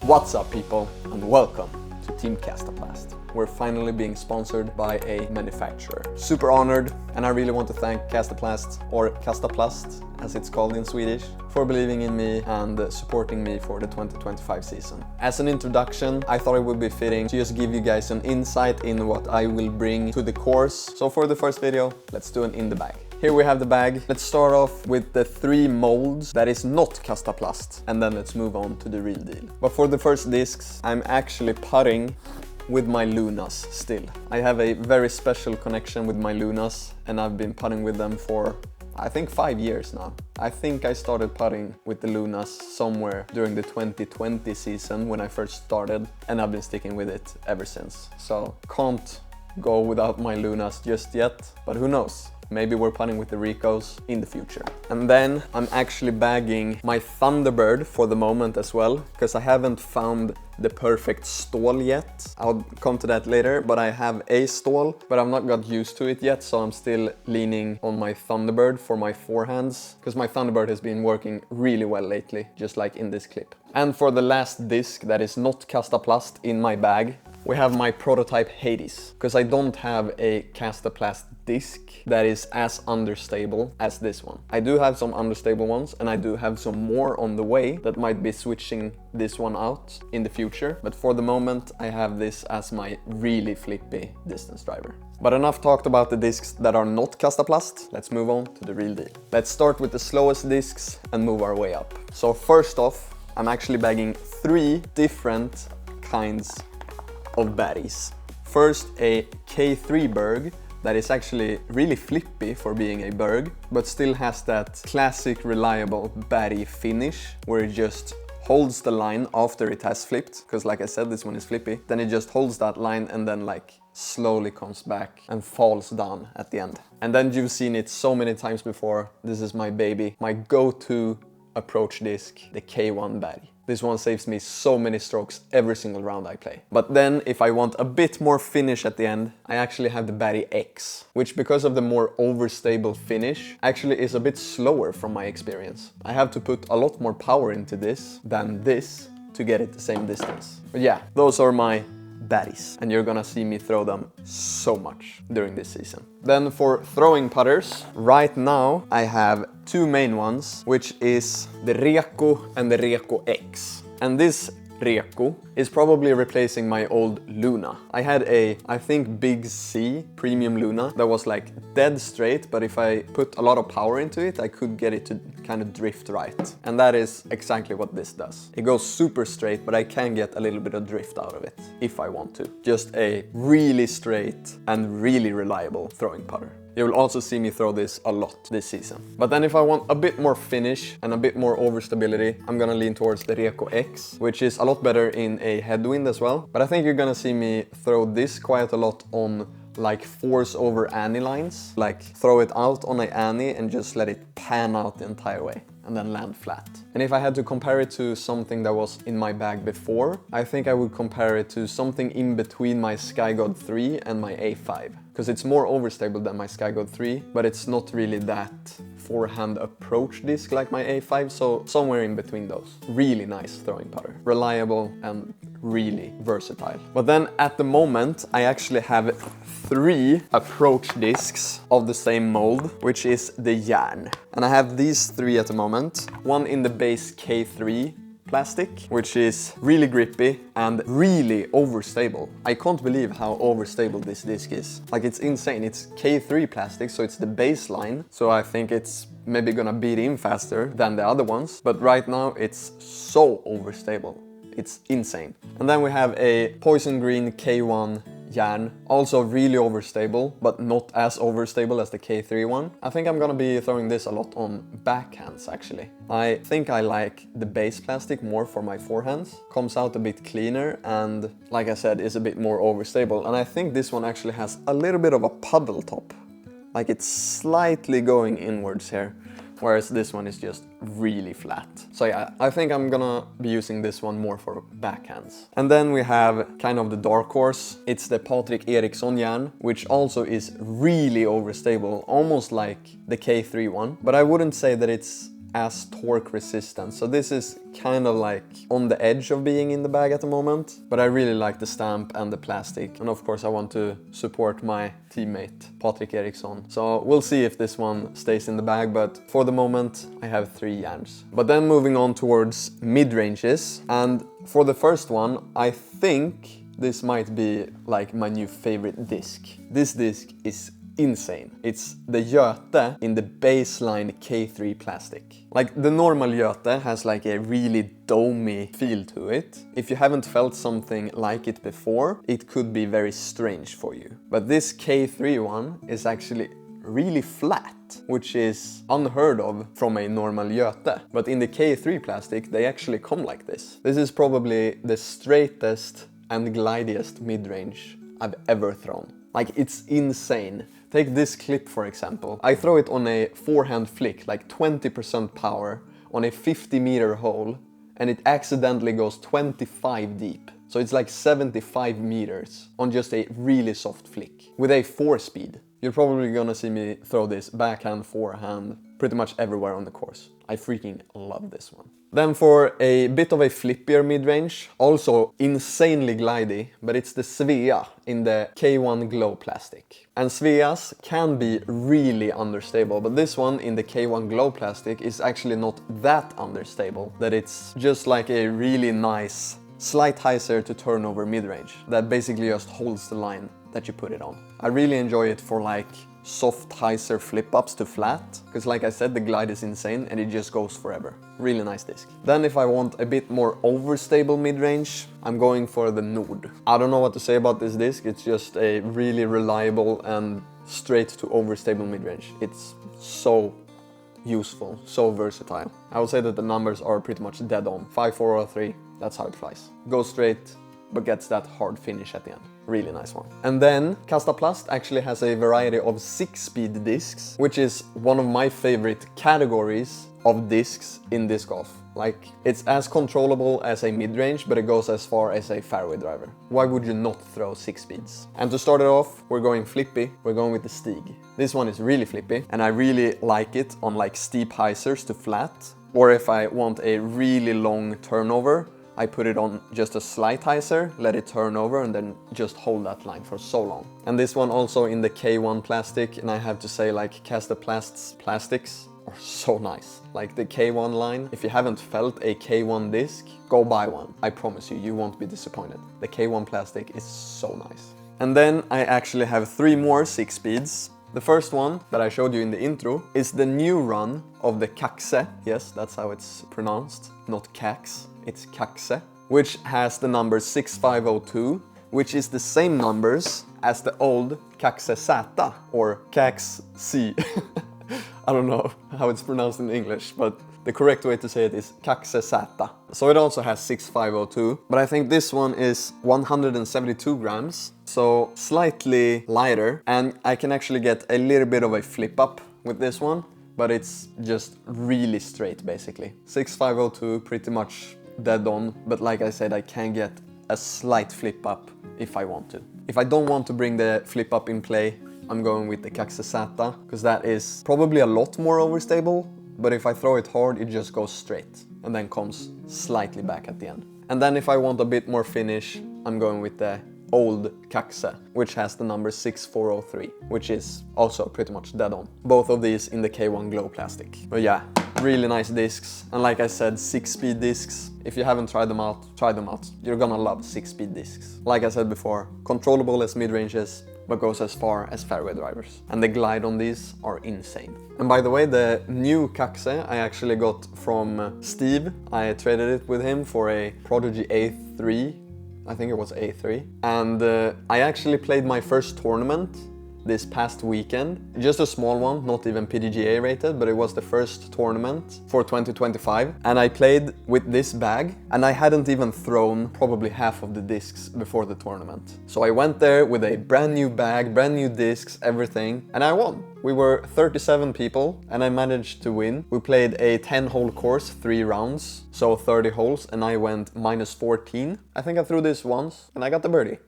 What's up people, and welcome to Team Kasta. We're finally being sponsored by a manufacturer. Super honored, and I really want to thank Kastaplast, or Kastaplast as it's called in Swedish, for believing in me and supporting me for the 2025 season. As an introduction, I thought it would be fitting to just give you guys an insight in what I will bring to the course. So for the first video, let's do an in the bag. Here we have the bag. Let's start off with the 3 molds that is not Kastaplast, and then let's move on to the real deal. But for the first discs, I'm actually putting with my Lunas still. I have a very special connection with my Lunas, and I've been putting with them for I think 5 years now. I think I started putting with the Lunas somewhere during the 2020 season when I first started, and I've been sticking with it ever since. So can't go without my Lunas just yet, but who knows? Maybe we're putting with the Ricos in the future. And then I'm actually bagging my Thunderbird for the moment as well, because I haven't found the perfect stall yet. I'll come to that later, but I have a stall, but I've not got used to it yet, so I'm still leaning on my Thunderbird for my forehands, because my Thunderbird has been working really well lately, just like in this clip. And for the last disc that is not Kastaplast in my bag, we have my prototype Hades, because I don't have a Kastaplast disc that is as understable as this one. I do have some understable ones, and I do have some more on the way that might be switching this one out in the future, but for the moment I have this as my really flippy distance driver. But enough talked about the discs that are not Kastaplast, let's move on to the real deal. Let's start with the slowest discs and move our way up. So first off, I'm actually bagging 3 different kinds of baddies. First, a K3 Berg that is actually really flippy for being a Berg, but still has that classic reliable baddie finish where it just holds the line after it has flipped, because like I said, this one is flippy. Then it just holds that line and then like slowly comes back and falls down at the end. And then you've seen it so many times before. This is my baby, my go-to approach disc, the K1 baddie. This one saves me so many strokes every single round I play. But then, if I want a bit more finish at the end, I actually have the baddie X, which because of the more overstable finish, actually is a bit slower from my experience. I have to put a lot more power into this than this to get it the same distance. But yeah, those are my baddies, and you're gonna see me throw them so much during this season. Then for throwing putters, right now I have 2 main ones, which is the Reco and the Reco X. And this Reco is probably replacing my old Luna. I had a, I think, Big C premium Luna that was like dead straight, but if I put a lot of power into it, I could get it to kind of drift right. And that is exactly what this does. It goes super straight, but I can get a little bit of drift out of it if I want to. Just a really straight and really reliable throwing putter. You will also see me throw this a lot this season. But then if I want a bit more finish and a bit more overstability, I'm gonna lean towards the Reco X, which is a lot better in a headwind as well. But I think you're gonna see me throw this quite a lot on like force over Annie lines. Like throw it out on a Annie and just let it pan out the entire way and then land flat. And if I had to compare it to something that was in my bag before, I think I would compare it to something in between my Skygod 3 and my A5. Because it's more overstable than my Skygod 3, but it's not really that forehand approach disc like my A5, so somewhere in between those. Really nice throwing putter. Reliable and really versatile. But then at the moment, I actually have 3 approach discs of the same mold, which is the Järn. And I have these 3 at the moment. One in the base K3 plastic, which is really grippy and really overstable. I can't believe how overstable this disc is. Like, it's insane. It's K3 plastic, so it's the baseline. So I think it's maybe gonna beat in faster than the other ones. But right now it's so overstable. It's insane. And then we have a Poison Green K1 Järn, also really overstable, but not as overstable as the K3 one. I think I'm gonna be throwing this a lot on backhands actually. I think I like the base plastic more for my forehands. Comes out a bit cleaner and, like I said, is a bit more overstable. And I think this one actually has a little bit of a puddle top. Like it's slightly going inwards here, whereas this one is just really flat. So yeah, I think I'm gonna be using this one more for backhands. And then we have kind of the dark horse. It's the Patrik Eriksson Järn, which also is really overstable, almost like the K3 one. But I wouldn't say that it's as torque resistant. So this is kind of like on the edge of being in the bag at the moment, but I really like the stamp and the plastic. And of course I want to support my teammate Patrik Eriksson. So we'll see if this one stays in the bag, but for the moment I have 3 yarns. But then moving on towards mid-ranges, and for the first one I think this might be like my new favorite disc. This disc is insane. It's the Göte in the baseline K3 plastic. Like the normal Göte has like a really domey feel to it. If you haven't felt something like it before, it could be very strange for you. But this K3 one is actually really flat, which is unheard of from a normal Göte. But in the K3 plastic, they actually come like this. This is probably the straightest and glidiest mid-range I've ever thrown. Like, it's insane. Take this clip for example. I throw it on a forehand flick, like 20% power, on a 50-meter hole, and it accidentally goes 25 deep. So it's like 75 meters on just a really soft flick with a 4-speed. You're probably gonna see me throw this backhand, forehand, pretty much everywhere on the course. I freaking love this one. Then for a bit of a flippier mid-range, also insanely glidy, but it's the Svea in the K1 Glow plastic. And Sveas can be really understable, but this one in the K1 Glow plastic is actually not that understable, that it's just like a really nice slight hyzer to turnover mid-range that basically just holds the line that you put it on. I really enjoy it for like soft hyzer flip-ups to flat, because like I said, the glide is insane and it just goes forever. Really nice disc. Then if I want a bit more overstable mid-range, I'm going for the Nord. I don't know what to say about this disc, it's just a really reliable and straight to overstable mid-range. It's so useful, so versatile. I would say that the numbers are pretty much dead on. 5403, that's how it flies. Goes straight, but gets that hard finish at the end. Really nice one. And then Kasta Plast actually has a variety of 6-speed discs, which is one of my favorite categories of discs in disc golf. Like, it's as controllable as a mid-range, but it goes as far as a fairway driver. Why would you not throw 6 speeds? And to start it off, we're going flippy. We're going with the Stig. This one is really flippy, and I really like it on like steep hyzers to flat. Or if I want a really long turnover, I put it on just a slight hyzer, let it turn over, and then just hold that line for so long. And this one also in the K1 plastic, and I have to say, like, Kasta Plast's plastics are so nice. Like the K1 line, if you haven't felt a K1 disc, go buy one. I promise you, you won't be disappointed. The K1 plastic is so nice. And then I actually have 3 more 6 speeds. The first one that I showed you in the intro is the new run of the Kaxe. Yes, that's how it's pronounced, not Kax. It's Kaxe, which has the number 6502, which is the same numbers as the old Kaxe Z or Kax C. I don't know how it's pronounced in English, but the correct way to say it is Kaxe Z. So it also has 6502, but I think this one is 172 grams, so slightly lighter, and I can actually get a little bit of a flip up with this one, but it's just really straight basically. 6502 pretty much dead on, but like I said, I can get a slight flip up if I want to. If I don't want to bring the flip up in play, I'm going with the Kaxe Z, because that is probably a lot more overstable, but if I throw it hard, it just goes straight and then comes slightly back at the end. And then if I want a bit more finish, I'm going with the old Kaxe, which has the number 6403, which is also pretty much dead on. Both of these in the K1 Glow plastic. But yeah, really nice discs, and like I said, 6-speed discs. If you haven't tried them out, try them out. You're gonna love 6-speed discs. Like I said before, controllable as mid-ranges, but goes as far as fairway drivers. And the glide on these are insane. And by the way, the new Kaxe I actually got from Steve. I traded it with him for a Prodigy A3. I think it was A3. And I actually played my first tournament this past weekend. Just a small one, not even PDGA rated, but it was the first tournament for 2025. And I played with this bag, and I hadn't even thrown probably half of the discs before the tournament. So I went there with a brand new bag, brand new discs, everything, and I won. We were 37 people and I managed to win. We played a 10-hole course, 3 rounds, so 30 holes, and I went -14. I think I threw this once and I got the birdie.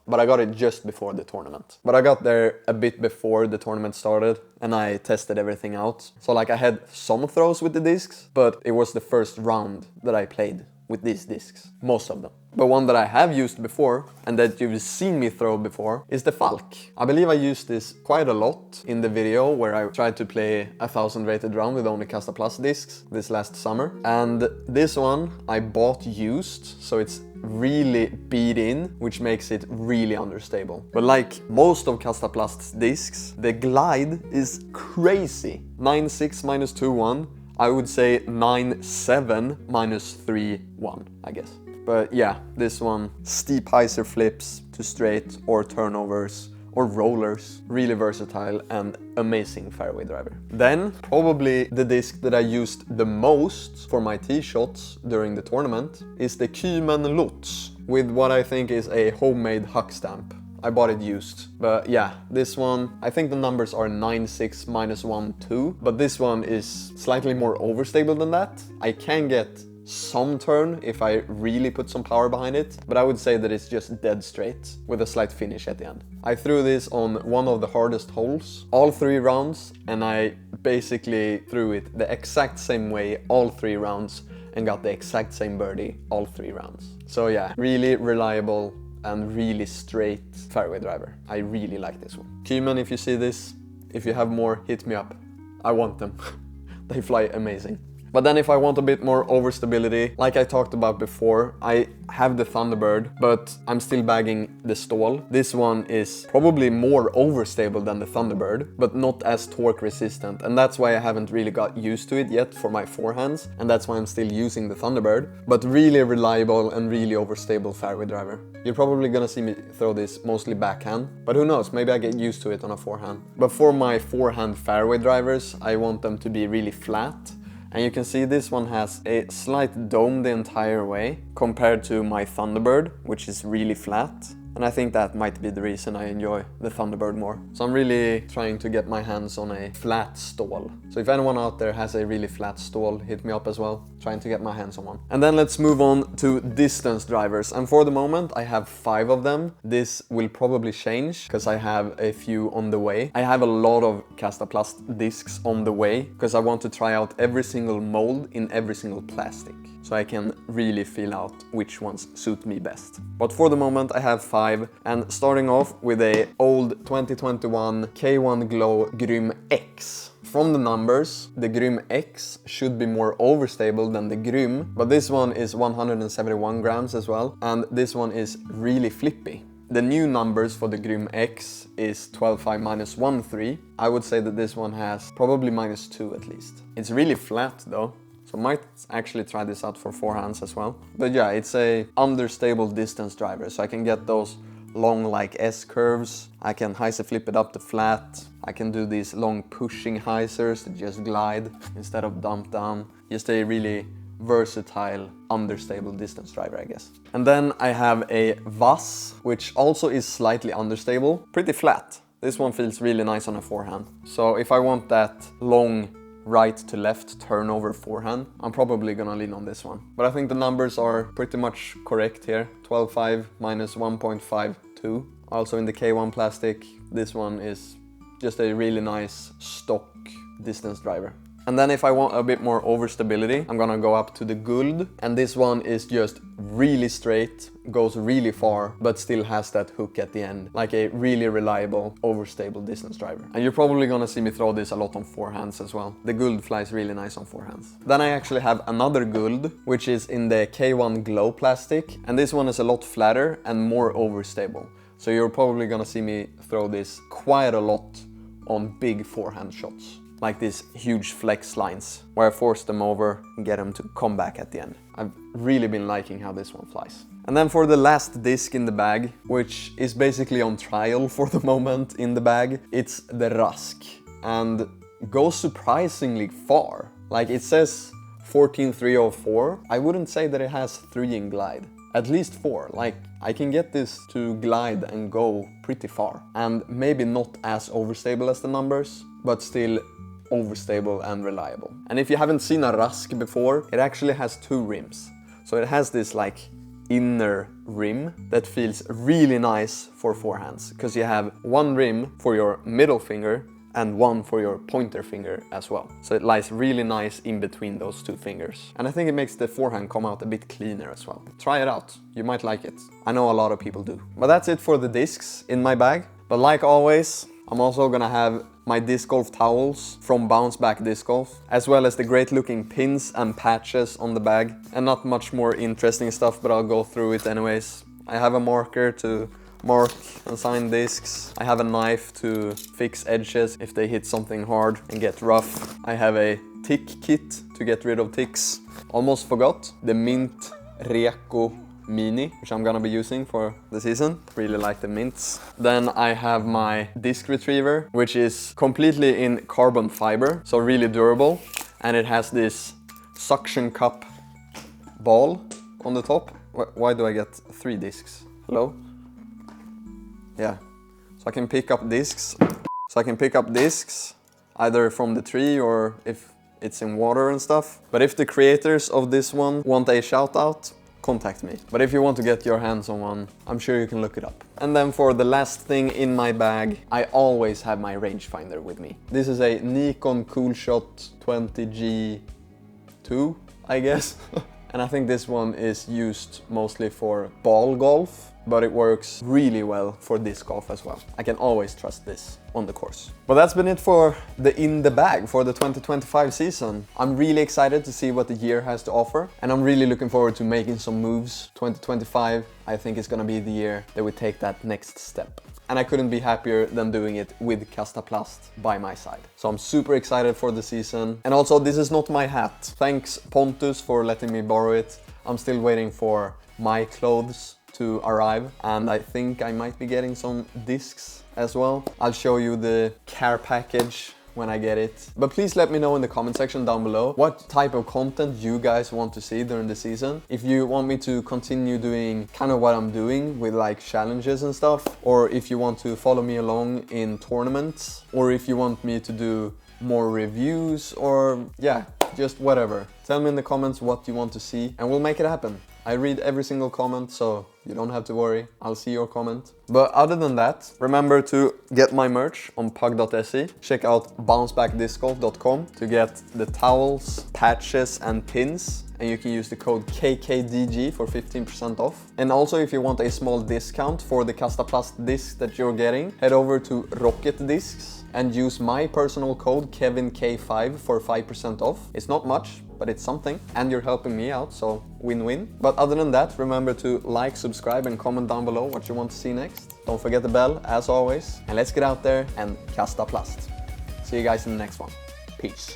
But I got it just before the tournament. But I got there a bit before the tournament started and I tested everything out. So like I had some throws with the discs, but it was the first round that I played with these discs, most of them. But one that I have used before, and that you've seen me throw before, is the Falk. I believe I used this quite a lot in the video where I tried to play a 1000 rated round with only Kasta Plus discs this last summer. And this one I bought used, so it's really beat in, which makes it really understable. But like most of Kasta Plus discs, the glide is crazy. 9.6 minus 2.1. I would say 9.7 minus 3.1, I guess. But yeah, this one, steep hyzer flips to straight or turnovers or rollers, really versatile and amazing fairway driver. Then probably the disc that I used the most for my tee shots during the tournament is the Kymen Lutz with what I think is a homemade huck stamp. I bought it used, but yeah, this one, I think the numbers are 9.6 minus 1.2, but this one is slightly more overstable than that. I can get some turn if I really put some power behind it, but I would say that it's just dead straight with a slight finish at the end. I threw this on one of the hardest holes, all 3 rounds, and I basically threw it the exact same way all 3 rounds and got the exact same birdie all 3 rounds. So yeah, really reliable and really straight fairway driver. I really like this one. Kymen, if you see this, if you have more, hit me up. I want them. They fly amazing. But then if I want a bit more overstability, like I talked about before, I have the Thunderbird, but I'm still bagging the Stål. This one is probably more overstable than the Thunderbird, but not as torque resistant. And that's why I haven't really got used to it yet for my forehands. And that's why I'm still using the Thunderbird, but really reliable and really overstable fairway driver. You're probably gonna see me throw this mostly backhand, but who knows, maybe I get used to it on a forehand. But for my forehand fairway drivers, I want them to be really flat. And you can see this one has a slight dome the entire way compared to my Thunderbird, which is really flat. And I think that might be the reason I enjoy the Thunderbird more. So I'm really trying to get my hands on a flat Stål. So if anyone out there has a really flat Stål, hit me up as well. Trying to get my hands on one. And then let's move on to distance drivers. And for the moment, I have 5 of them. This will probably change because I have a few on the way. I have a lot of Kasta Plus discs on the way because I want to try out every single mold in every single plastic, so I can really feel out which ones suit me best. But for the moment I have 5, and starting off with a old 2021 K1 Glow Grym X. From the numbers, the Grym X should be more overstable than the Grym, but this one is 171 grams as well, and this one is really flippy. The new numbers for the Grym X is 12.5 minus 1.3. I would say that this one has probably -2 at least. It's really flat though. So I might actually try this out for forehands as well. But yeah, it's a understable distance driver, so I can get those long like S curves. I can hyzer flip it up to flat. I can do these long pushing hyzers that just glide instead of dump down. Just a really versatile, understable distance driver, I guess. And then I have a Vass, which also is slightly understable, pretty flat. This one feels really nice on a forehand. So if I want that long right to left turnover forehand, I'm probably gonna lean on this one. But I think the numbers are pretty much correct here. 12.5 minus 1.52. Also in the K1 plastic, this one is just a really nice stock distance driver. And then if I want a bit more overstability, I'm gonna go up to the Guld. And this one is just really straight, goes really far, but still has that hook at the end. Like a really reliable, overstable distance driver. And you're probably gonna see me throw this a lot on forehands as well. The Guld flies really nice on forehands. Then I actually have another Guld, which is in the K1 Glow plastic. And this one is a lot flatter and more overstable. So you're probably gonna see me throw this quite a lot on big forehand shots. Like these huge flex lines where I force them over and get them to come back at the end. I've really been liking how this one flies. And then for the last disc in the bag, which is basically on trial for the moment in the bag, it's the Rask, and goes surprisingly far. Like it says 14.304. I wouldn't say that it has 3 in glide. at least 4. Like, I can get this to glide and go pretty far. And maybe not as overstable as the numbers, but still overstable and reliable. And if you haven't seen a Rask before, it actually has 2 rims. So it has this like inner rim that feels really nice for forehands, because you have 1 rim for your middle finger and 1 for your pointer finger as well. So it lies really nice in between those 2 fingers. And I think it makes the forehand come out a bit cleaner as well. Try it out, you might like it. I know a lot of people do. But that's it for the discs in my bag. But like always, I'm also gonna have my disc golf towels from Bounce Back Disc Golf, as well as the great looking pins and patches on the bag. And not much more interesting stuff, but I'll go through it anyways. I have a marker to mark and sign discs. I have a knife to fix edges if they hit something hard and get rough. I have a tick kit to get rid of ticks. Almost forgot the Mint Reco Mini, which I'm gonna be using for the season. Really like the mints. Then I have my disc retriever, which is completely in carbon fiber, so really durable. And it has this suction cup ball on the top. Why do I get 3 discs? Hello? Yeah. So I can pick up discs. Either from the tree or if it's in water and stuff. But if the creators of this one want a shout out, contact me. But if you want to get your hands on one, I'm sure you can look it up. And then for the last thing in my bag, I always have my rangefinder with me. This is a Nikon Coolshot 20G2, I guess. And I think this one is used mostly for ball golf, but it works really well for disc golf as well. I can always trust this on the course. But that's been it for the in the bag for the 2025 season. I'm really excited to see what the year has to offer, and I'm really looking forward to making some moves. 2025, I think, is gonna be the year that we take that next step. And I couldn't be happier than doing it with Kasta Plast by my side. So I'm super excited for the season. And also, this is not my hat. Thanks Pontus for letting me borrow it. I'm still waiting for my clothes to arrive, and I think I might be getting some discs as well. I'll show you the care package when I get it. But please let me know in the comment section down below what type of content you guys want to see during the season. If you want me to continue doing kind of what I'm doing with like challenges and stuff, or if you want to follow me along in tournaments, or if you want me to do more reviews, or yeah, just whatever. Tell me in the comments what you want to see and we'll make it happen. I read every single comment, so you don't have to worry. I'll see your comment. But other than that, remember to get my merch on pug.se. Check out bouncebackdiscgolf.com to get the towels, patches and pins. And you can use the code KKDG for 15% off. And also, if you want a small discount for the Kasta Plast disc that you're getting, head over to Rocket Discs and use my personal code KevinK5 for 5% off. It's not much, but it's something, and you're helping me out, so win-win. But other than that, remember to like, subscribe and comment down below what you want to see next. Don't forget the bell, as always, and let's get out there and Kasta Plast. See you guys in the next one. Peace.